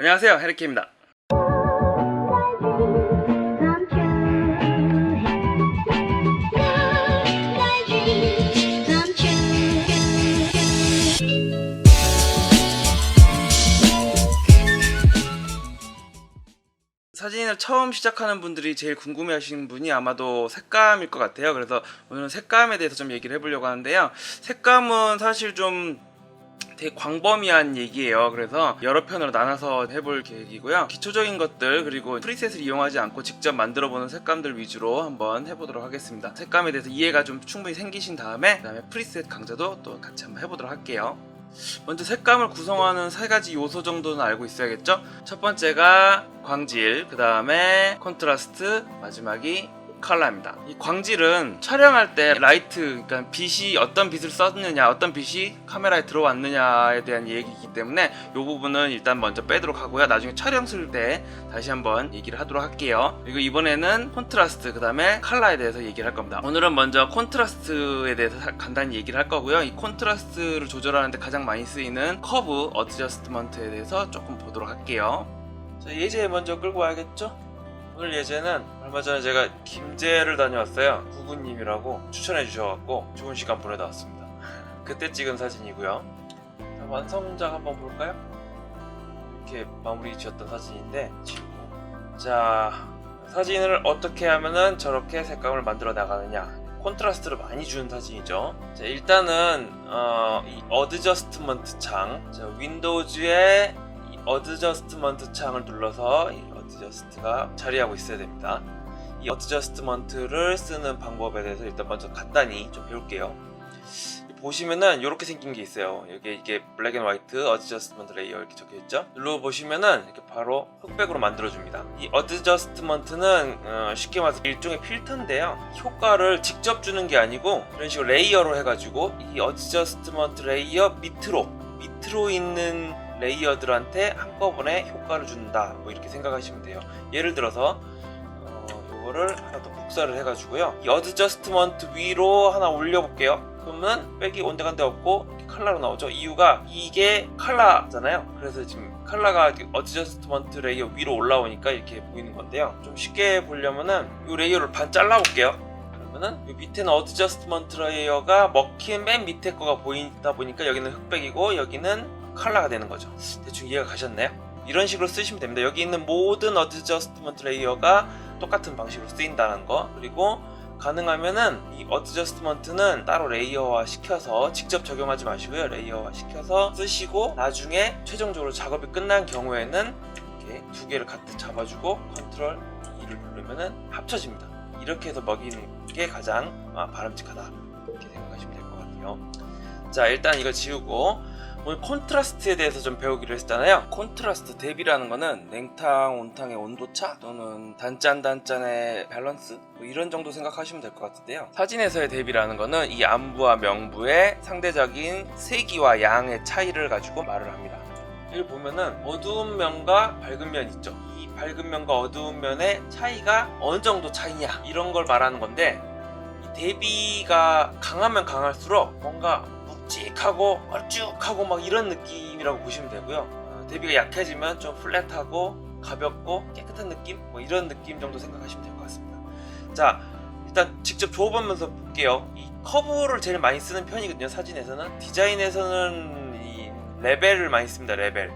안녕하세요, 헤르키입니다. 사진을 처음 시작하는 분들이 제일 궁금해하시는 분이 아마도 색감일 것 같아요. 그래서 오늘은 색감에 대해서 좀 얘기를 해보려고 하는데요. 색감은 사실 좀 되게 광범위한 얘기예요. 그래서 여러 편으로 나눠서 해볼 계획이고요. 기초적인 것들 그리고 프리셋을 이용하지 않고 직접 만들어보는 색감들 위주로 한번 해보도록 하겠습니다. 색감에 대해서 이해가 좀 충분히 생기신 다음에 그 다음에 프리셋 강좌도 또 같이 한번 해보도록 할게요. 먼저 색감을 구성하는 세 가지 요소 정도는 알고 있어야겠죠? 첫 번째가 광질, 그 다음에 콘트라스트, 마지막이 컬러입니다. 이 광질은 촬영할 때 라이트, 그러니까 빛이 어떤 빛을 썼느냐, 어떤 빛이 카메라에 들어왔느냐에 대한 얘기이기 때문에 이 부분은 일단 먼저 빼도록 하고요. 나중에 촬영 쓸 때 다시 한번 얘기를 하도록 할게요. 그리고 이번에는 콘트라스트, 그 다음에 컬러에 대해서 얘기를 할 겁니다. 오늘은 먼저 콘트라스트에 대해서 간단히 얘기를 할 거고요. 이 콘트라스트를 조절하는데 가장 많이 쓰이는 커브 어드저스트먼트에 대해서 조금 보도록 할게요. 자, 예제 먼저 끌고 와야겠죠? 오늘 예제는 얼마 전에 제가 김제를 다녀왔어요. 구구님이라고 추천해 주셔갖고 좋은 시간 보내다 왔습니다. 그때 찍은 사진이고요. 자, 완성작 한번 볼까요? 이렇게 마무리 지었던 사진인데 지우고, 자, 사진을 어떻게 하면은 저렇게 색감을 만들어 나가느냐, 콘트라스트를 많이 주는 사진이죠. 자, 일단은 이 어드저스트먼트 창, 자, 윈도우즈의 이 어드저스트먼트 창을 눌러서 어드저스트가 자리하고 있어야 됩니다. 이 어드저스트먼트를 쓰는 방법에 대해서 일단 먼저 간단히 좀 배울게요. 보시면은 이렇게 생긴 게 있어요. 여기 이게 블랙 앤 화이트 어드저스트먼트 레이어 이렇게 적혀 있죠. 눌러보시면은 이렇게 바로 흑백으로 만들어줍니다. 이 어드저스트먼트는 쉽게 말해서 일종의 필터인데요. 효과를 직접 주는 게 아니고 이런 식으로 레이어로 해가지고 이 어드저스트먼트 레이어 밑으로 있는 레이어들한테 한꺼번에 효과를 준다, 뭐 이렇게 생각하시면 돼요. 예를 들어서 이거를 하나 더 복사를 해가지고요, 이 어드저스트먼트 위로 하나 올려볼게요. 그러면 백이 온데간데 없고 이렇게 컬러로 나오죠. 이유가 이게 컬러잖아요. 그래서 지금 컬러가 어드저스트먼트 레이어 위로 올라오니까 이렇게 보이는 건데요. 좀 쉽게 보려면은 이 레이어를 반 잘라볼게요. 그러면은 이 밑에는 어드저스트먼트 레이어가 먹힌 맨 밑에 거가 보이다 보니까 여기는 흑백이고 여기는 컬러가 되는 거죠. 대충 이해가 가셨나요? 이런 식으로 쓰시면 됩니다. 여기 있는 모든 어드저스트먼트 레이어가 똑같은 방식으로 쓰인다는 거, 그리고 가능하면은 이 어드저스트먼트는 따로 레이어화 시켜서 직접 적용하지 마시고요. 레이어화 시켜서 쓰시고 나중에 최종적으로 작업이 끝난 경우에는 이렇게 두 개를 같이 잡아주고 컨트롤 2를 누르면은 합쳐집니다. 이렇게 해서 먹이는 게 가장 바람직하다, 이렇게 생각하시면 될 것 같아요. 자, 일단 이거 지우고 오늘 콘트라스트에 대해서 좀 배우기로 했잖아요. 콘트라스트 대비라는 거는 냉탕, 온탕의 온도차 또는 단짠단짠의 밸런스, 뭐 이런 정도 생각하시면 될 것 같은데요. 사진에서의 대비라는 거는 이 암부와 명부의 상대적인 세기와 양의 차이를 가지고 말을 합니다. 여기 보면은 어두운 면과 밝은 면 있죠. 이 밝은 면과 어두운 면의 차이가 어느 정도 차이냐, 이런 걸 말하는 건데, 이 대비가 강하면 강할수록 뭔가 묵직하고 얼쭉하고 막 이런 느낌이라고 보시면 되고요. 대비가 약해지면 좀 플랫하고 가볍고 깨끗한 느낌, 뭐 이런 느낌 정도 생각하시면 될 것 같습니다. 자, 일단 직접 줘보면서 볼게요. 이 커브를 제일 많이 쓰는 편이거든요. 사진에서는. 디자인에서는 이 레벨을 많이 씁니다. 레벨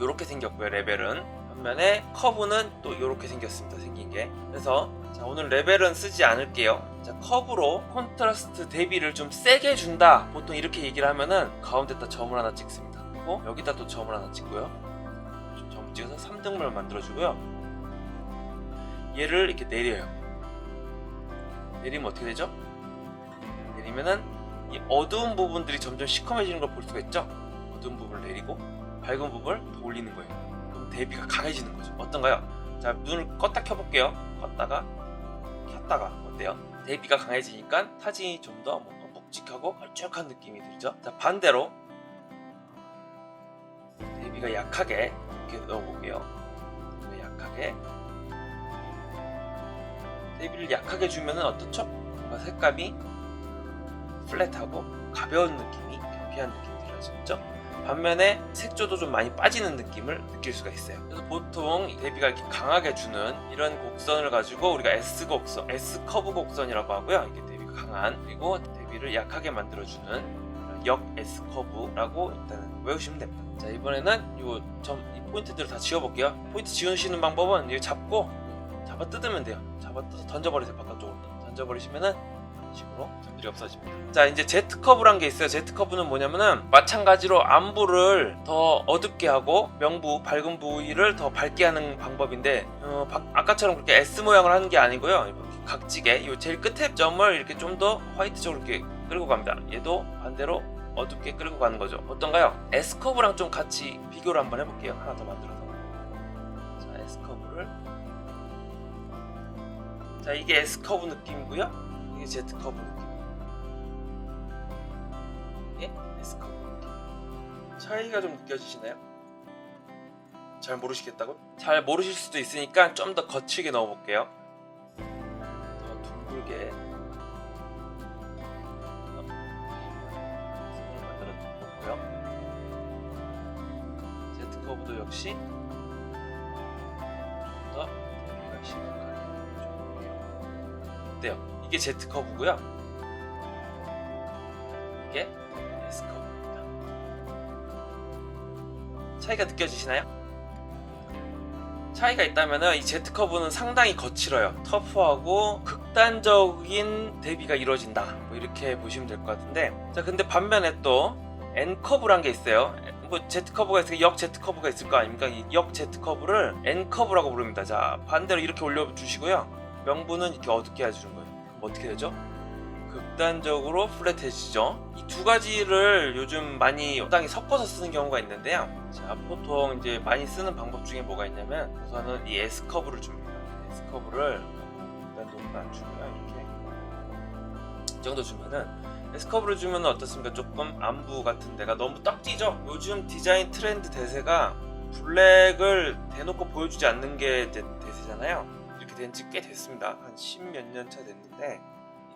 요렇게 생겼고요. 레벨은 반면에 커브는 또 요렇게 생겼습니다. 생긴 게. 그래서 자, 오늘 레벨은 쓰지 않을게요. 자, 커브로 콘트라스트 대비를 좀 세게 준다, 보통 이렇게 얘기를 하면은 가운데다 점을 하나 찍습니다. 그리고 여기다 또 점을 하나 찍고요. 점 찍어서 3등분을 만들어주고요. 얘를 이렇게 내려요. 내리면 어떻게 되죠? 내리면은 이 어두운 부분들이 점점 시커매지는 걸 볼 수가 있죠? 어두운 부분을 내리고 밝은 부분을 더 올리는 거예요. 그럼 대비가 강해지는 거죠. 어떤가요? 자, 눈을 껐다 켜볼게요. 껐다가 켰다가 어때요? 대비가 강해지니까 사진이 좀 더 뭔가 묵직하고 걸쭉한 느낌이 들죠. 자, 반대로 대비가 약하게 이렇게 넣어볼게요. 약하게 대비를 약하게 주면은 어떻죠? 뭔가 색감이 플랫하고 가벼운 느낌이, 경쾌한 느낌이 들어지죠. 반면에 색조도 좀 많이 빠지는 느낌을 느낄 수가 있어요. 그래서 보통 대비가 이렇게 강하게 주는 이런 곡선을 가지고 우리가 S 곡선, S 커브 곡선이라고 하고요. 이게 대비가 강한, 그리고 대비를 약하게 만들어주는 역 S 커브라고 일단은 외우시면 됩니다. 자, 이번에는 이 포인트들을 다 지워볼게요. 포인트 지우시는 방법은 이거 잡고 잡아 뜯으면 돼요. 잡아 뜯어서 던져버리세요. 바깥쪽으로 던져버리시면은 이런 식으로 점들이 없어집니다. 자, 이제 Z 커브란 게 있어요. Z 커브는 뭐냐면은 마찬가지로 안부를 더 어둡게 하고 명부 밝은 부위를 더 밝게 하는 방법인데 아까처럼 그렇게 S 모양을 하는 게 아니고요. 이렇게 각지게 이 제일 끝에 점을 이렇게 좀 더 화이트적으로 이렇게 끌고 갑니다. 얘도 반대로 어둡게 끌고 가는 거죠. 어떤가요? S 커브랑 좀 같이 비교를 한번 해볼게요. 하나 더 만들어서. 자, S 커브를. 자, 이게 S 커브 느낌이고요. 이게 Z 커브 느낌. 이게 S 커브 느낌. 차이가 좀 느껴지시나요? 잘 모르시겠다고? 잘 모르실 수도 있으니까 좀 더 거칠게 넣어볼게요. 더 둥글게. Z 커브도 역시 좀 더 대비가 심각하게 어때요? 이게 Z 커브고요. 이게 S 커브입니다. 차이가 느껴지시나요? 차이가 있다면은 이 Z 커브는 상당히 거칠어요. 터프하고 극단적인 대비가 이루어진다. 뭐 이렇게 보시면 될 것 같은데, 자, 근데 반면에 또 N 커브란 게 있어요. 뭐 Z 커브가 있으니까 역 Z 커브가 있을 거 아닙니까? 이 역 Z 커브를 N 커브라고 부릅니다. 자, 반대로 이렇게 올려주시고요. 명부는 이렇게 어둡게 해주는 거예요. 그럼 어떻게 되죠? 극단적으로 플랫해지죠. 이 두 가지를 요즘 많이 적당히 섞어서 쓰는 경우가 있는데요. 자, 보통 이제 많이 쓰는 방법 중에 뭐가 있냐면 우선은 이 S 커브를 줍니다. S 커브를 일단 너무 안 주고요. 이렇게 이 정도 주면은 S 커브를 주면 어떻습니까? 조금 안부 같은 데가 너무 떡 띄죠? 요즘 디자인 트렌드 대세가 블랙을 대놓고 보여주지 않는 게 이제 대세잖아요. 이렇게 된 지 꽤 됐습니다. 한 10몇 년 차 됐는데,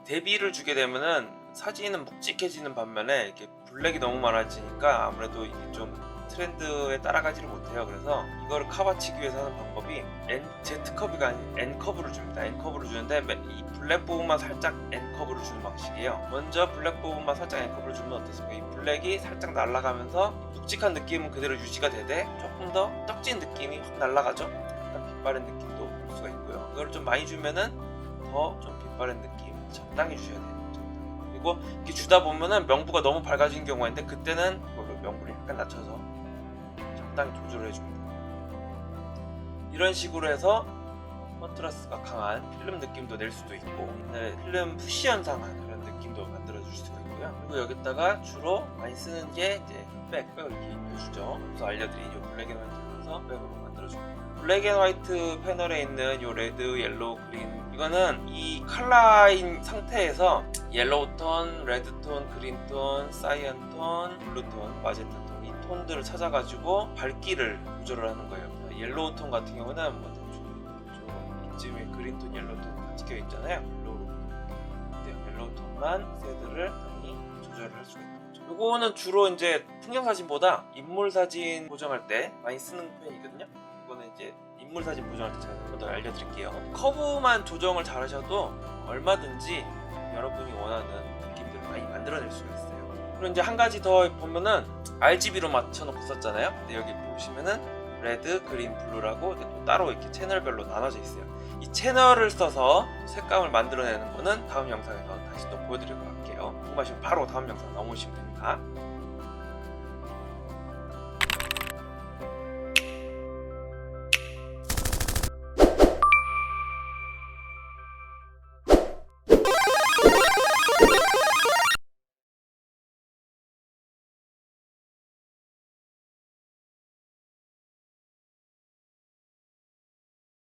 대비를 주게 되면은 사진은 묵직해지는 반면에 이렇게 블랙이 너무 많아지니까 아무래도 이게 좀 트렌드에 따라가지를 못해요. 그래서 이거를 커버치기 위해서 하는 방법이 Z 커브가 아닌 N 커브를 줍니다. N 커브를 주는데 이 블랙 부분만 살짝 N 커브를 주는 방식이에요. 먼저 블랙 부분만 살짝 N 커브를 주면 어떻습니까? 이 블랙이 살짝 날아가면서 묵직한 느낌은 그대로 유지가 되되 조금 더 떡진 느낌이 확 날아가죠. 약간 빛바랜 느낌도 볼 수가 있고요. 이걸 좀 많이 주면은 더 좀 빛바랜 느낌 적당히 주셔야 돼요. 그리고 이렇게 주다 보면은 명부가 너무 밝아진 경우가 있는데, 그때는 명부를 약간 낮춰서 적당히 조절을 해줍니다. 이런 식으로 해서 컨트라스트가 강한 필름 느낌도 낼 수도 있고, 필름 푸시 현상한 그런 느낌도 만들어줄 수가 있고요. 그리고 여기다가 주로 많이 쓰는 게 이제 백을 이렇게 입혀주죠. 그래서 알려드린 이 블랙 앤 화이트에서 백으로 만들어줍니다. 블랙 앤 화이트 패널에 있는 이 레드, 옐로우, 그린, 이거는 이 컬러인 상태에서 옐로우 톤, 레드 톤, 그린 톤, 사이언 톤, 블루 톤, 마젠타 톤, 이 톤들을 찾아가지고 밝기를 조절을 하는 거예요. 옐로우 톤 같은 경우는 뭐 이쯤에 그린 톤, 옐로우 톤 같이 껴 있잖아요. 옐로우 톤만 쉐드를 많이 조절을 할 수가 있는 거죠. 이거는 주로 이제 풍경 사진보다 인물 사진 보정할 때 많이 쓰는 편이거든요. 이거는 이제 인물 사진 보정할 때 제가 한 번 더 알려드릴게요. 커브만 조정을 잘 하셔도 얼마든지 여러분이 원하는 느낌들을 많이 만들어낼 수가 있어요. 그리고 이제 한 가지 더 보면은 RGB로 맞춰놓고 썼잖아요. 근데 여기 보시면은 레드, 그린, 블루라고 또 따로 이렇게 채널별로 나눠져 있어요. 이 채널을 써서 색감을 만들어내는 거는 다음 영상에서 다시 또 보여드리도록 할게요. 궁금하시면 바로 다음 영상 넘어오시면 됩니다.